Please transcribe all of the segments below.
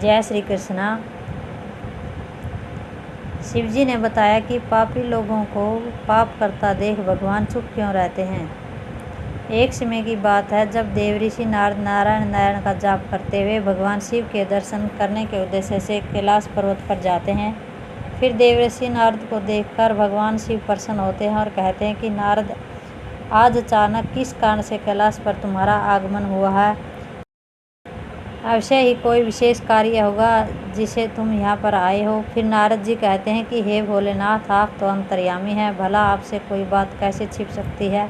जय श्री कृष्णा। शिवजी ने बताया कि पापी लोगों को पाप करता देख भगवान चुप क्यों रहते हैं। एक समय की बात है जब देवऋषि नारद नारायण नारायण का जाप करते हुए भगवान शिव के दर्शन करने के उद्देश्य से कैलाश पर्वत पर जाते हैं। फिर देवऋषि नारद को देखकर भगवान शिव प्रसन्न होते हैं और कहते हैं कि नारद, आज अचानक किस कारण से कैलाश पर तुम्हारा आगमन हुआ है। अवश्य ही कोई विशेष कार्य होगा जिसे तुम यहाँ पर आए हो। फिर नारद जी कहते हैं कि हे भोलेनाथ, आप तो अंतर्यामी हैं, भला आपसे कोई बात कैसे छिप सकती है।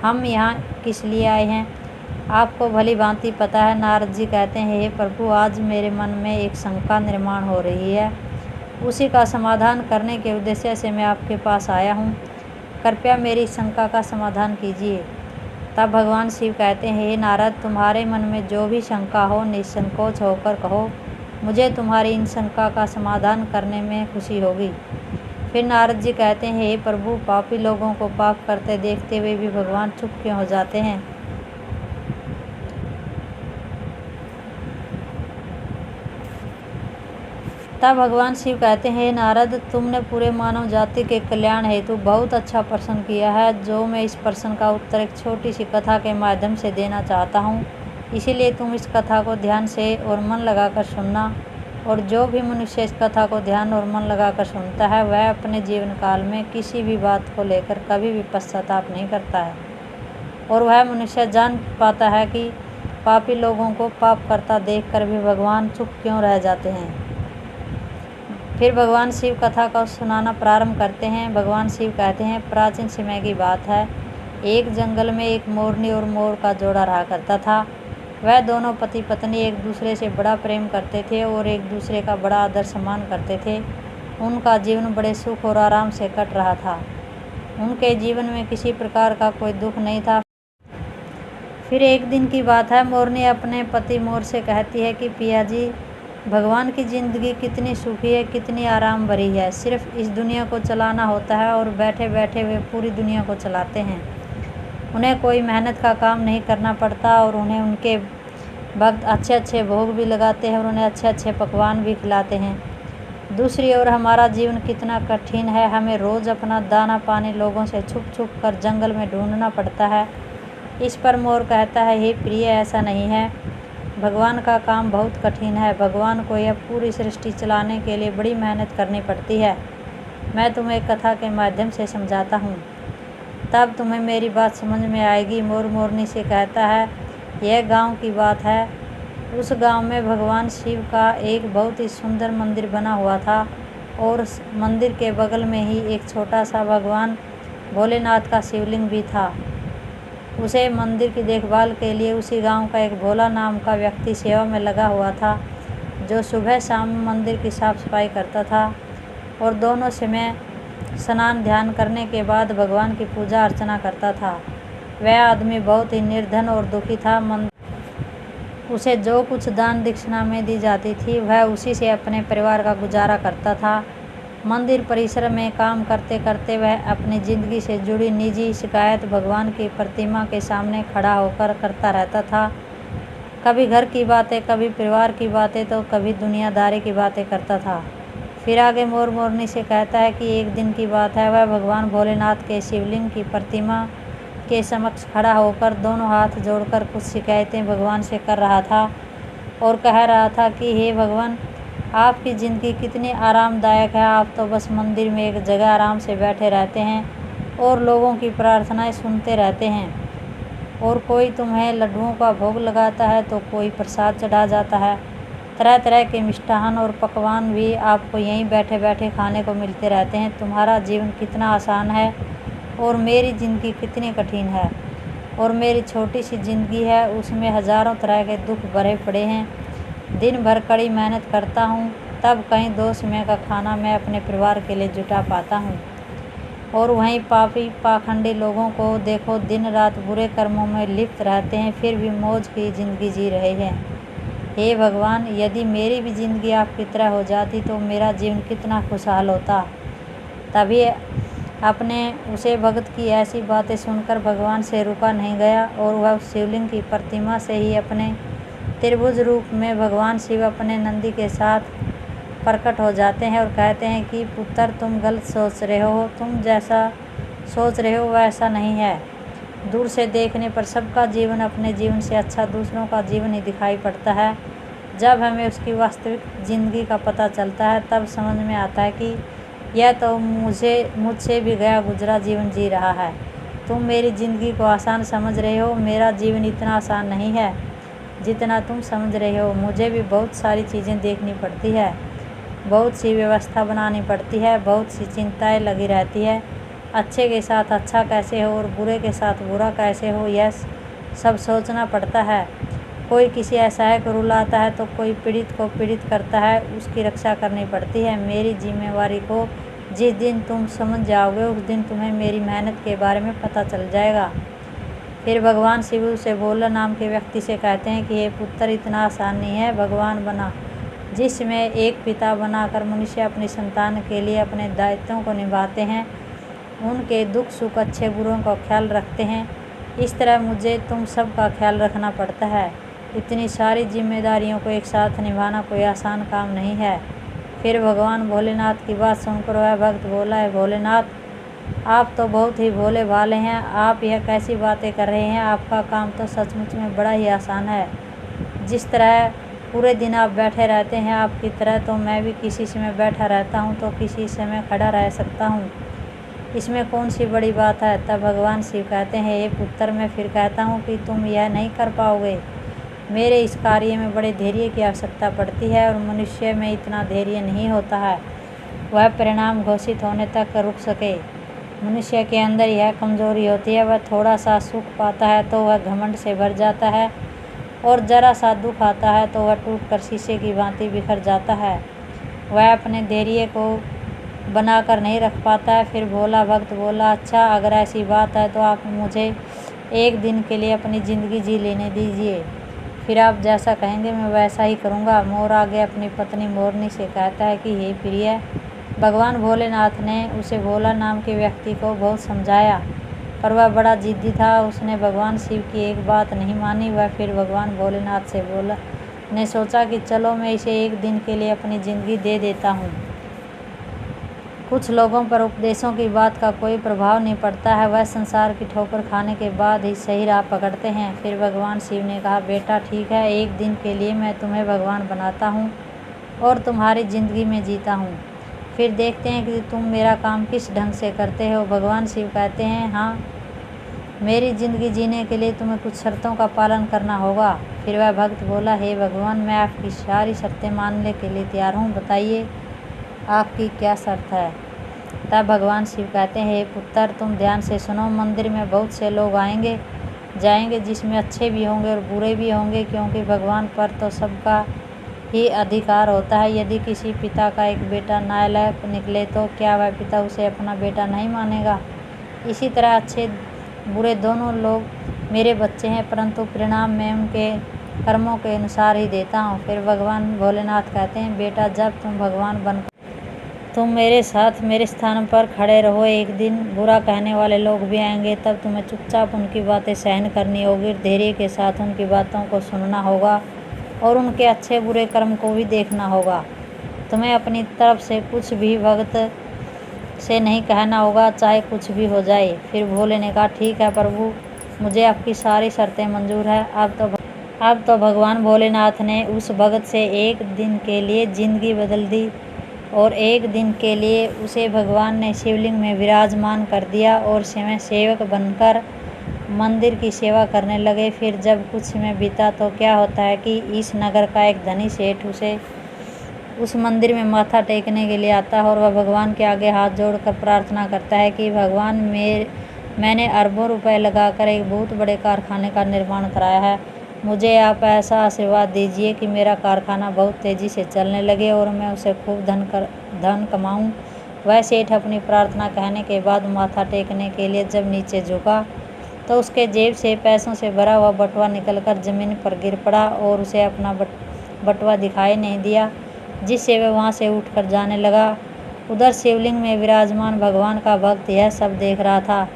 हम यहाँ किस लिए आए हैं आपको भली भांति पता है। नारद जी कहते हैं, हे प्रभु, आज मेरे मन में एक शंका निर्माण हो रही है, उसी का समाधान करने के उद्देश्य से मैं आपके पास आया हूँ। कृपया मेरी शंका का समाधान कीजिए। तब भगवान शिव कहते हैं, हे नारद, तुम्हारे मन में जो भी शंका हो निसंकोच होकर कहो, मुझे तुम्हारी इन शंका का समाधान करने में खुशी होगी। फिर नारद जी कहते हैं, हे प्रभु, पापी लोगों को पाप करते देखते हुए भी भगवान चुप क्यों हो जाते हैं। तब भगवान शिव कहते हैं, नारद, तुमने पूरे मानव जाति के कल्याण हेतु बहुत अच्छा प्रश्न किया है, जो मैं इस प्रश्न का उत्तर एक छोटी सी कथा के माध्यम से देना चाहता हूँ। इसीलिए तुम इस कथा को ध्यान से और मन लगाकर सुनना। और जो भी मनुष्य इस कथा को ध्यान और मन लगाकर सुनता है, वह अपने जीवन काल में किसी भी बात को लेकर कभी भी पश्चाताप नहीं करता है। और वह मनुष्य जान पाता है कि पापी लोगों को पाप करता देखकर भी भगवान चुप क्यों रह जाते हैं। फिर भगवान शिव कथा को सुनाना प्रारंभ करते हैं। भगवान शिव कहते हैं, प्राचीन समय की बात है, एक जंगल में एक मोरनी और मोर का जोड़ा रहा करता था। वह दोनों पति पत्नी एक दूसरे से बड़ा प्रेम करते थे और एक दूसरे का बड़ा आदर सम्मान करते थे। उनका जीवन बड़े सुख और आराम से कट रहा था। उनके जीवन में किसी प्रकार का कोई दुख नहीं था। फिर एक दिन की बात है, मोरनी अपने पति मोर से कहती है कि पिया जी, भगवान की ज़िंदगी कितनी सुखी है, कितनी आराम भरी है। सिर्फ इस दुनिया को चलाना होता है और बैठे बैठे वे पूरी दुनिया को चलाते हैं। उन्हें कोई मेहनत का काम नहीं करना पड़ता और उन्हें उनके भक्त अच्छे अच्छे भोग भी लगाते हैं और उन्हें अच्छे अच्छे पकवान भी खिलाते हैं। दूसरी ओर हमारा जीवन कितना कठिन है। हमें रोज़ अपना दाना पानी लोगों से छुप छुप कर जंगल में ढूंढना पड़ता है। इस पर मोर कहता है, हे प्रिय, ऐसा नहीं है। भगवान का काम बहुत कठिन है। भगवान को यह पूरी सृष्टि चलाने के लिए बड़ी मेहनत करनी पड़ती है। मैं तुम्हें कथा के माध्यम से समझाता हूँ, तब तुम्हें मेरी बात समझ में आएगी। मोर मोरनी से कहता है, यह गांव की बात है। उस गांव में भगवान शिव का एक बहुत ही सुंदर मंदिर बना हुआ था और उस मंदिर के बगल में ही एक छोटा सा भगवान भोलेनाथ का शिवलिंग भी था। उसे मंदिर की देखभाल के लिए उसी गांव का एक भोला नाम का व्यक्ति सेवा में लगा हुआ था, जो सुबह शाम मंदिर की साफ सफाई करता था और दोनों समय स्नान ध्यान करने के बाद भगवान की पूजा अर्चना करता था। वह आदमी बहुत ही निर्धन और दुखी था। उसे जो कुछ दान दक्षिणा में दी जाती थी, वह उसी से अपने परिवार का गुजारा करता था। मंदिर परिसर में काम करते करते वह अपनी ज़िंदगी से जुड़ी निजी शिकायत भगवान की प्रतिमा के सामने खड़ा होकर करता रहता था। कभी घर की बातें, कभी परिवार की बातें, तो कभी दुनियादारी की बातें करता था। फिर आगे मोर मोरनी से कहता है कि एक दिन की बात है, वह भगवान भोलेनाथ के शिवलिंग की प्रतिमा के समक्ष खड़ा होकर दोनों हाथ जोड़कर कुछ शिकायतें भगवान से कर रहा था और कह रहा था कि हे भगवान, आपकी ज़िंदगी कितनी आरामदायक है। आप तो बस मंदिर में एक जगह आराम से बैठे रहते हैं और लोगों की प्रार्थनाएं सुनते रहते हैं। और कोई तुम्हें लड्डुओं का भोग लगाता है तो कोई प्रसाद चढ़ा जाता है। तरह तरह के मिष्ठान और पकवान भी आपको यहीं बैठे बैठे खाने को मिलते रहते हैं। तुम्हारा जीवन कितना आसान है और मेरी ज़िंदगी कितनी कठिन है। और मेरी छोटी सी ज़िंदगी है, उसमें हज़ारों तरह के दुख भरे पड़े हैं। दिन भर कड़ी मेहनत करता हूँ, तब कहीं 2 समय का खाना मैं अपने परिवार के लिए जुटा पाता हूँ। और वहीं पापी पाखंडी लोगों को देखो, दिन रात बुरे कर्मों में लिप्त रहते हैं, फिर भी मौज की ज़िंदगी जी रहे हैं। हे भगवान, यदि मेरी भी ज़िंदगी आपकी तरह हो जाती तो मेरा जीवन कितना खुशहाल होता। तभी अपने उसे भगत की ऐसी बातें सुनकर भगवान से रुका नहीं गया और वह उस शिवलिंग की प्रतिमा से ही अपने त्रिभुज रूप में भगवान शिव अपने नंदी के साथ प्रकट हो जाते हैं और कहते हैं कि पुत्र, तुम गलत सोच रहे हो, तुम जैसा सोच रहे हो वैसा नहीं है। दूर से देखने पर सबका जीवन अपने जीवन से अच्छा दूसरों का जीवन ही दिखाई पड़ता है। जब हमें उसकी वास्तविक ज़िंदगी का पता चलता है तब समझ में आता है कि यह तो मुझसे भी गया गुजरा जीवन जी रहा है। तुम मेरी ज़िंदगी को आसान समझ रहे हो, मेरा जीवन इतना आसान नहीं है जितना तुम समझ रहे हो। मुझे भी बहुत सारी चीज़ें देखनी पड़ती है, बहुत सी व्यवस्था बनानी पड़ती है, बहुत सी चिंताएं लगी रहती है। अच्छे के साथ अच्छा कैसे हो और बुरे के साथ बुरा कैसे हो, यह सब सोचना पड़ता है। कोई किसी असहाय को रुलाता है तो कोई पीड़ित को पीड़ित करता है, उसकी रक्षा करनी पड़ती है। मेरी जिम्मेवारी को जिस दिन तुम समझ जाओगे उस दिन तुम्हें मेरी मेहनत के बारे में पता चल जाएगा। फिर भगवान शिव से भोला नाम के व्यक्ति से कहते हैं कि ये पुत्र, इतना आसान नहीं है भगवान बना, जिसमें एक पिता बनाकर मनुष्य अपनी संतान के लिए अपने दायित्वों को निभाते हैं, उनके दुख सुख अच्छे बुरों का ख्याल रखते हैं। इस तरह मुझे तुम सब का ख्याल रखना पड़ता है। इतनी सारी जिम्मेदारियों को एक साथ निभाना कोई आसान काम नहीं है। फिर भगवान भोलेनाथ की बात सुनकर वह भक्त बोला, है भोलेनाथ, आप तो बहुत ही भोले भाले हैं, आप यह कैसी बातें कर रहे हैं, आपका काम तो सचमुच में बड़ा ही आसान है। जिस तरह पूरे दिन आप बैठे रहते हैं, आपकी तरह तो मैं भी किसी समय बैठा रहता हूँ तो किसी समय खड़ा रह सकता हूँ, इसमें कौन सी बड़ी बात है। तब भगवान शिव कहते हैं, हे पुत्र, मैं फिर कहता हूँ कि तुम यह नहीं कर पाओगे। मेरे इस कार्य में बड़े धैर्य की आवश्यकता पड़ती है और मनुष्य में इतना धैर्य नहीं होता है वह परिणाम घोषित होने तक रुक सके। मनुष्य के अंदर यह कमजोरी होती है, वह थोड़ा सा सुख पाता है तो वह घमंड से भर जाता है और जरा सा दुख आता है तो वह टूटकर शीशे की भांति बिखर जाता है। वह अपने धैर्य को बनाकर नहीं रख पाता है। फिर भोला भक्त बोला, अच्छा, अगर ऐसी बात है तो आप मुझे एक दिन के लिए अपनी ज़िंदगी जी लेने दीजिए, फिर आप जैसा कहेंगे मैं वैसा ही करूँगा। मोर आगे अपनी पत्नी मोरनी से कहता है कि हे प्रिय, भगवान भोलेनाथ ने उसे भोला नाम के व्यक्ति को बहुत समझाया पर वह बड़ा जिद्दी था, उसने भगवान शिव की एक बात नहीं मानी। वह फिर भगवान भोलेनाथ से बोला, ने सोचा कि चलो मैं इसे एक दिन के लिए अपनी ज़िंदगी दे देता हूँ। कुछ लोगों पर उपदेशों की बात का कोई प्रभाव नहीं पड़ता है, वह संसार की ठोकर खाने के बाद ही सही राह पकड़ते हैं। फिर भगवान शिव ने कहा, बेटा ठीक है, एक दिन के लिए मैं तुम्हें भगवान बनाता हूँ और तुम्हारी ज़िंदगी में जीता हूँ, फिर देखते हैं कि तुम मेरा काम किस ढंग से करते हो। भगवान शिव कहते हैं, हाँ, मेरी ज़िंदगी जीने के लिए तुम्हें कुछ शर्तों का पालन करना होगा। फिर वह भक्त बोला, हे भगवान, मैं आपकी सारी शर्तें मानने के लिए तैयार हूँ, बताइए आपकी क्या शर्त है। तब भगवान शिव कहते हैं, हे पुत्र, तुम ध्यान से सुनो, मंदिर में बहुत से लोग आएंगे जाएंगे, जिसमें अच्छे भी होंगे और बुरे भी होंगे, क्योंकि भगवान पर तो सबका ही अधिकार होता है। यदि किसी पिता का एक बेटा नालायक निकले तो क्या वह पिता उसे अपना बेटा नहीं मानेगा। इसी तरह अच्छे बुरे दोनों लोग मेरे बच्चे हैं, परंतु परिणाम मैं उनके कर्मों के अनुसार ही देता हूँ। फिर भगवान भोलेनाथ कहते हैं, बेटा, जब तुम भगवान बन तुम मेरे साथ मेरे स्थान पर खड़े रहो, एक दिन बुरा कहने वाले लोग भी आएंगे, तब तुम्हें चुपचाप उनकी बातें सहन करनी होगी, धैर्य के साथ उनकी बातों को सुनना होगा और उनके अच्छे बुरे कर्म को भी देखना होगा। तुम्हें अपनी तरफ से कुछ भी भक्त से नहीं कहना होगा, चाहे कुछ भी हो जाए। फिर भोले ने कहा, ठीक है प्रभु, मुझे आपकी सारी शर्तें मंजूर है। अब तो भगवान भोलेनाथ ने उस भक्त से एक दिन के लिए जिंदगी बदल दी और एक दिन के लिए उसे भगवान ने शिवलिंग में विराजमान कर दिया और समय सेवक बनकर मंदिर की सेवा करने लगे। फिर जब कुछ समय बीता तो क्या होता है कि इस नगर का एक धनी सेठ उस मंदिर में माथा टेकने के लिए आता है और वह भगवान के आगे हाथ जोड़कर प्रार्थना करता है कि भगवान, मैंने अरबों रुपए लगाकर एक बहुत बड़े कारखाने का निर्माण कराया है, मुझे आप ऐसा आशीर्वाद दीजिए कि मेरा कारखाना बहुत तेज़ी से चलने लगे और मैं उसे खूब धन कमाऊं। वह सेठ अपनी प्रार्थना कहने के बाद माथा टेकने के लिए जब नीचे झुका तो उसके जेब से पैसों से भरा हुआ बटुआ निकलकर ज़मीन पर गिर पड़ा और उसे अपना बटुआ दिखाई नहीं दिया, जिससे वह वहाँ से उठकर जाने लगा। उधर शिवलिंग में विराजमान भगवान का भक्त यह सब देख रहा था।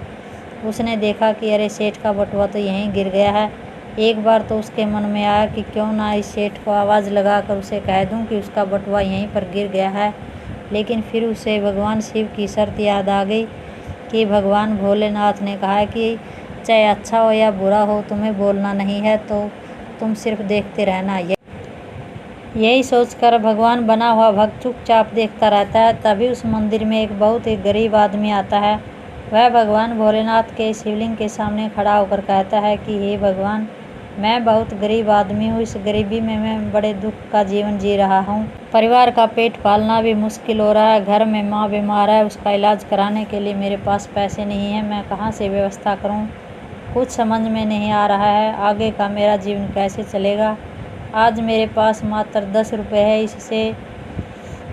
उसने देखा कि अरे, सेठ का बटुआ तो यहीं गिर गया है, एक बार तो उसके मन में आया कि क्यों ना इस सेठ को आवाज़ लगाकर उसे कह दूं कि उसका बटुआ यहीं पर गिर गया है। लेकिन फिर उसे भगवान शिव की शर्त याद आ गई कि भगवान भोलेनाथ ने कहा कि चाहे अच्छा हो या बुरा हो, तुम्हें बोलना नहीं है, तो तुम सिर्फ देखते रहना। यही सोचकर भगवान बना हुआ भक्त चुपचाप देखता रहता है। तभी उस मंदिर में एक बहुत ही गरीब आदमी आता है। वह भगवान भोलेनाथ के शिवलिंग के सामने खड़ा होकर कहता है कि हे भगवान, मैं बहुत गरीब आदमी हूँ। इस गरीबी में मैं बड़े दुख का जीवन जी रहा हूँ। परिवार का पेट पालना भी मुश्किल हो रहा है। घर में माँ बीमार है, उसका इलाज कराने के लिए मेरे पास पैसे नहीं है। मैं कहाँ से व्यवस्था करूँ, कुछ समझ में नहीं आ रहा है। आगे का मेरा जीवन कैसे चलेगा। आज मेरे पास मात्र 10 रुपये है। इससे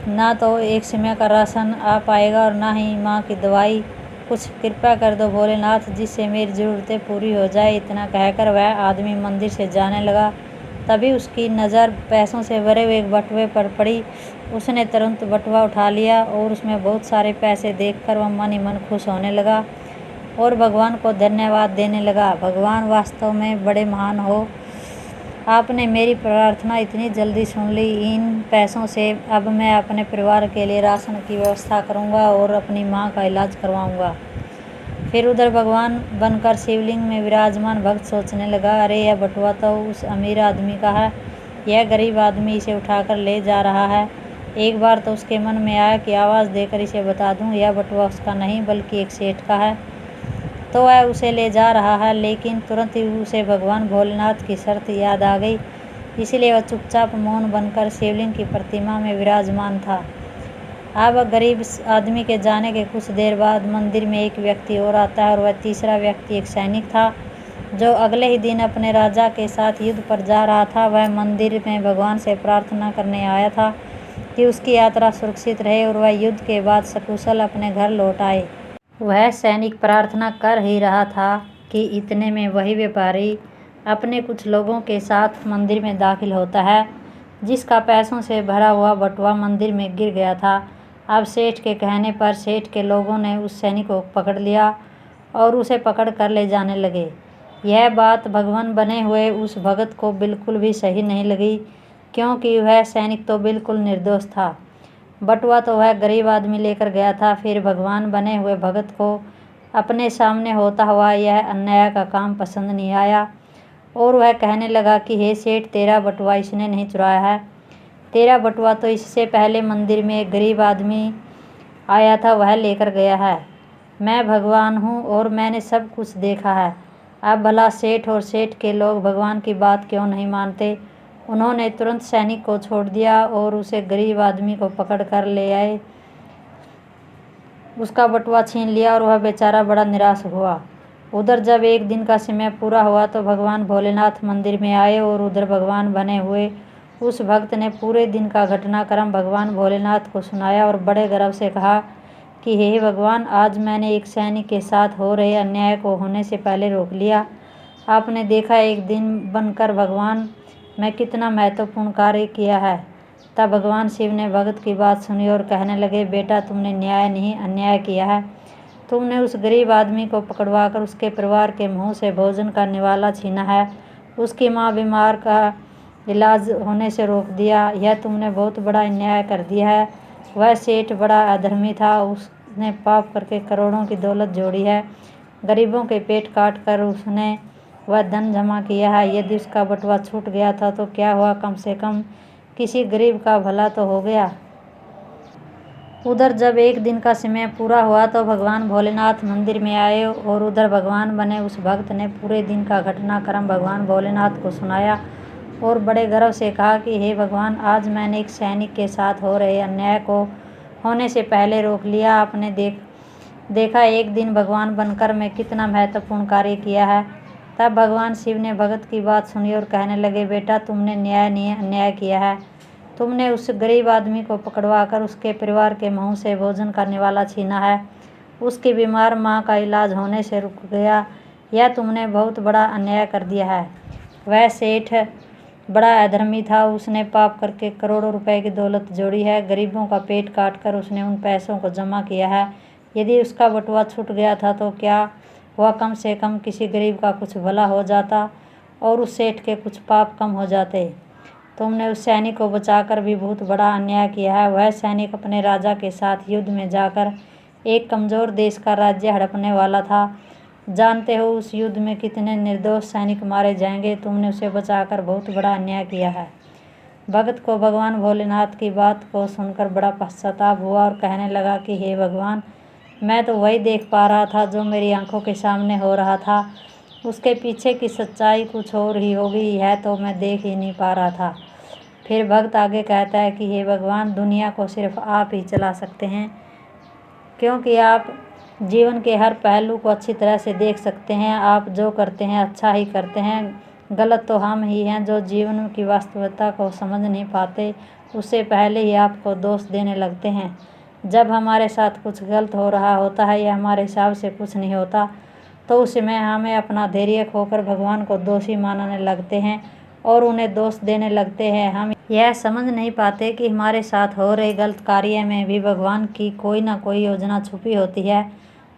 ना तो एक समय का राशन आ पाएगा और ना ही माँ की दवाई। कुछ कृपा कर दो भोलेनाथ, जिससे मेरी ज़रूरतें पूरी हो जाए। इतना कहकर वह आदमी मंदिर से जाने लगा। तभी उसकी नज़र पैसों से भरे हुए एक बटुए पर पड़ी। उसने तुरंत बटुआ उठा लिया और उसमें बहुत सारे पैसे देखकर वह मन ही मन खुश होने लगा और भगवान को धन्यवाद देने लगा। भगवान वास्तव में बड़े महान हो। आपने मेरी प्रार्थना इतनी जल्दी सुन ली। इन पैसों से अब मैं अपने परिवार के लिए राशन की व्यवस्था करूंगा और अपनी माँ का इलाज करवाऊंगा। फिर उधर भगवान बनकर शिवलिंग में विराजमान भक्त सोचने लगा, अरे यह बटुआ तो उस अमीर आदमी का है। यह गरीब आदमी इसे उठाकर ले जा रहा है। एक बार तो उसके मन में आया कि आवाज़ देकर इसे बता दूं यह बटुआ उसका नहीं बल्कि एक सेठ का है, तो वह उसे ले जा रहा है। लेकिन तुरंत ही उसे भगवान भोलेनाथ की शर्त याद आ गई। इसलिए वह चुपचाप मौन बनकर शिवलिंग की प्रतिमा में विराजमान था। अब गरीब आदमी के जाने के कुछ देर बाद मंदिर में एक व्यक्ति और आता है और वह तीसरा व्यक्ति एक सैनिक था जो अगले ही दिन अपने राजा के साथ युद्ध पर जा रहा था। वह मंदिर में भगवान से प्रार्थना करने आया था कि उसकी यात्रा सुरक्षित रहे और वह युद्ध के बाद सकुशल अपने घर लौट आए। वह सैनिक प्रार्थना कर ही रहा था कि इतने में वही व्यापारी अपने कुछ लोगों के साथ मंदिर में दाखिल होता है, जिसका पैसों से भरा हुआ बटुआ मंदिर में गिर गया था। अब सेठ के कहने पर सेठ के लोगों ने उस सैनिक को पकड़ लिया और उसे पकड़ कर ले जाने लगे। यह बात भगवान बने हुए उस भगत को बिल्कुल भी सही नहीं लगी, क्योंकि वह सैनिक तो बिल्कुल निर्दोष था। बटुआ तो वह गरीब आदमी लेकर गया था। फिर भगवान बने हुए भगत को अपने सामने होता हुआ यह अन्याय का काम पसंद नहीं आया और वह कहने लगा कि हे सेठ, तेरा बटुआ इसने नहीं चुराया है। तेरा बटुआ तो इससे पहले मंदिर में एक गरीब आदमी आया था, वह लेकर गया है। मैं भगवान हूँ और मैंने सब कुछ देखा है। अब भला सेठ और सेठ के लोग भगवान की बात क्यों नहीं मानते। उन्होंने तुरंत सैनिक को छोड़ दिया और उसे गरीब आदमी को पकड़ कर ले आए। उसका बटुआ छीन लिया और वह बेचारा बड़ा निराश हुआ। उधर जब एक दिन का समय पूरा हुआ तो भगवान भोलेनाथ मंदिर में आए और उधर भगवान बने हुए उस भक्त ने पूरे दिन का घटनाक्रम भगवान भोलेनाथ को सुनाया और बड़े गर्व से कहा कि हे भगवान, आज मैंने एक सैनिक के साथ हो रहे अन्याय को होने से पहले रोक लिया। आपने देखा एक दिन बनकर भगवान मैं कितना महत्वपूर्ण कार्य किया है। तब भगवान शिव ने भगत की बात सुनी और कहने लगे, बेटा, तुमने न्याय नहीं अन्याय किया है। तुमने उस गरीब आदमी को पकड़वाकर उसके परिवार के मुंह से भोजन का निवाला छीना है। उसकी माँ बीमार का इलाज होने से रोक दिया। यह तुमने बहुत बड़ा अन्याय कर दिया है। वह सेठ बड़ा अधर्मी था, उसने पाप करके करोड़ों की दौलत जोड़ी है। गरीबों के पेट काट कर उसने वह धन जमा किया है। यदि उसका बटुआ छूट गया था तो क्या हुआ, कम से कम किसी गरीब का भला तो हो गया। उधर जब एक दिन का समय पूरा हुआ तो भगवान भोलेनाथ मंदिर में आए और उधर भगवान बने उस भक्त ने पूरे दिन का घटनाक्रम भगवान भोलेनाथ को सुनाया और बड़े गर्व से कहा कि हे भगवान, आज मैंने एक सैनिक के साथ हो रहे अन्याय को होने से पहले रोक लिया। आपने देखा एक दिन भगवान बनकर मैं कितना महत्वपूर्ण कार्य किया है। तब भगवान शिव ने भगत की बात सुनी और कहने लगे, बेटा, तुमने न्याय नहीं अन्याय किया है। तुमने उस गरीब आदमी को पकड़वाकर उसके परिवार के मुंह से भोजन का निवाला छीना है। उसकी बीमार माँ का इलाज होने से रुक गया। यह तुमने बहुत बड़ा अन्याय कर दिया है। वह सेठ बड़ा अधर्मी था, उसने पाप करके करोड़ों रुपए की दौलत जोड़ी है। गरीबों का पेट काट कर उसने उन पैसों को जमा किया है। यदि उसका बटुआ छूट गया था तो क्या हुआ, कम से कम किसी गरीब का कुछ भला हो जाता। और उस सेठ के कुछ पाप कम हो जाते। तुमने उस सैनिक को बचाकर भी बहुत बड़ा अन्याय किया है। वह सैनिक अपने राजा के साथ युद्ध में जाकर एक कमज़ोर देश का राज्य हड़पने वाला था। जानते हो उस युद्ध में कितने निर्दोष सैनिक मारे जाएंगे। तुमने उसे बचाकर बहुत बड़ा अन्याय किया है। भगत को भगवान भोलेनाथ की बात को सुनकर बड़ा पश्चाताप हुआ और कहने लगा कि हे भगवान, मैं तो वही देख पा रहा था जो मेरी आंखों के सामने हो रहा था। उसके पीछे की सच्चाई कुछ और ही हो गई है तो मैं देख ही नहीं पा रहा था। फिर भक्त आगे कहता है कि हे भगवान, दुनिया को सिर्फ आप ही चला सकते हैं, क्योंकि आप जीवन के हर पहलू को अच्छी तरह से देख सकते हैं। आप जो करते हैं अच्छा ही करते हैं। गलत तो हम ही हैं जो जीवन की वास्तविकता को समझ नहीं पाते, उससे पहले ही आपको दोष देने लगते हैं। जब हमारे साथ कुछ गलत हो रहा होता है या हमारे हिसाब से कुछ नहीं होता तो उसमें हमें अपना धैर्य खोकर भगवान को दोषी मानने लगते हैं और उन्हें दोष देने लगते हैं। हम यह समझ नहीं पाते कि हमारे साथ हो रहे गलत कार्य में भी भगवान की कोई ना कोई योजना छुपी होती है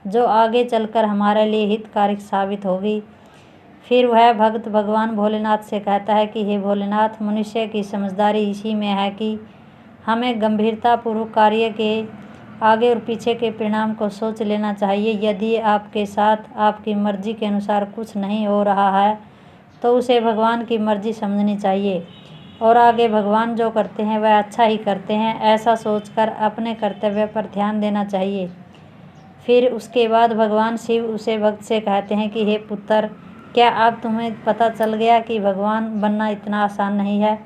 जो आगे चलकर हमारे लिए हितकारक साबित होगी। फिर वह भक्त भगवान भोलेनाथ से कहता है कि हे भोलेनाथ, मनुष्य की समझदारी इसी में है कि हमें गंभीरतापूर्वक कार्य के आगे और पीछे के परिणाम को सोच लेना चाहिए। यदि आपके साथ आपकी मर्जी के अनुसार कुछ नहीं हो रहा है तो उसे भगवान की मर्जी समझनी चाहिए और आगे भगवान जो करते हैं वह अच्छा ही करते हैं, ऐसा सोचकर अपने कर्तव्य पर ध्यान देना चाहिए। फिर उसके बाद भगवान शिव उसे भक्त से कहते हैं कि हे पुत्र, क्या अब तुम्हें पता चल गया कि भगवान बनना इतना आसान नहीं है।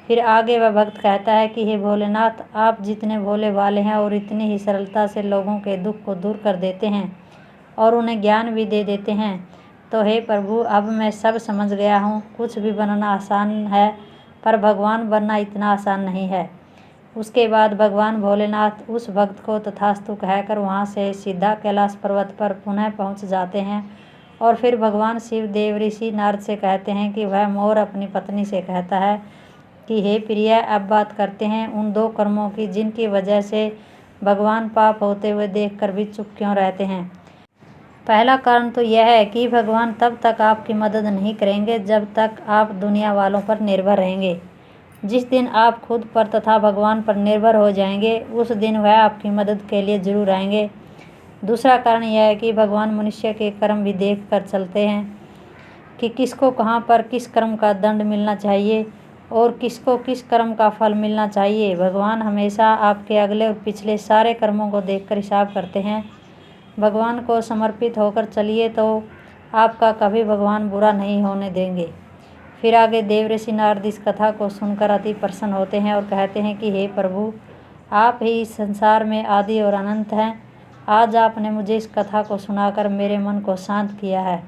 फिर आगे वह भक्त कहता है कि हे भोलेनाथ, आप जितने भोले वाले हैं और इतनी ही सरलता से लोगों के दुख को दूर कर देते हैं और उन्हें ज्ञान भी दे देते हैं, तो हे प्रभु, अब मैं सब समझ गया हूँ। कुछ भी बनना आसान है पर भगवान बनना इतना आसान नहीं है। उसके बाद भगवान भोलेनाथ उस भक्त को तथास्तु कहकर वहाँ से सीधा कैलाश पर्वत पर पुनः पहुँच जाते हैं और फिर भगवान शिव देव ऋषि नारद से कहते हैं कि वह मोर अपनी पत्नी से कहता है कि हे प्रिय, अब बात करते हैं उन दो कर्मों की जिनकी वजह से भगवान पाप होते हुए देखकर भी चुप क्यों रहते हैं। पहला कारण तो यह है कि भगवान तब तक आपकी मदद नहीं करेंगे जब तक आप दुनिया वालों पर निर्भर रहेंगे। जिस दिन आप खुद पर तथा भगवान पर निर्भर हो जाएंगे उस दिन वह आपकी मदद के लिए जरूर आएंगे। दूसरा कारण यह है कि भगवान मनुष्य के कर्म भी देख कर चलते हैं कि किसको कहाँ पर किस कर्म का दंड मिलना चाहिए और किसको किस कर्म का फल मिलना चाहिए। भगवान हमेशा आपके अगले और पिछले सारे कर्मों को देखकर हिसाब करते हैं। भगवान को समर्पित होकर चलिए तो आपका कभी भगवान बुरा नहीं होने देंगे। फिर आगे देव ऋषि नारद इस कथा को सुनकर अति प्रसन्न होते हैं और कहते हैं कि हे प्रभु, आप ही इस संसार में आदि और अनंत हैं। आज आपने मुझे इस कथा को सुनाकर मेरे मन को शांत किया है।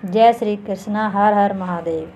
जय श्री कृष्णा। हर हर महादेव।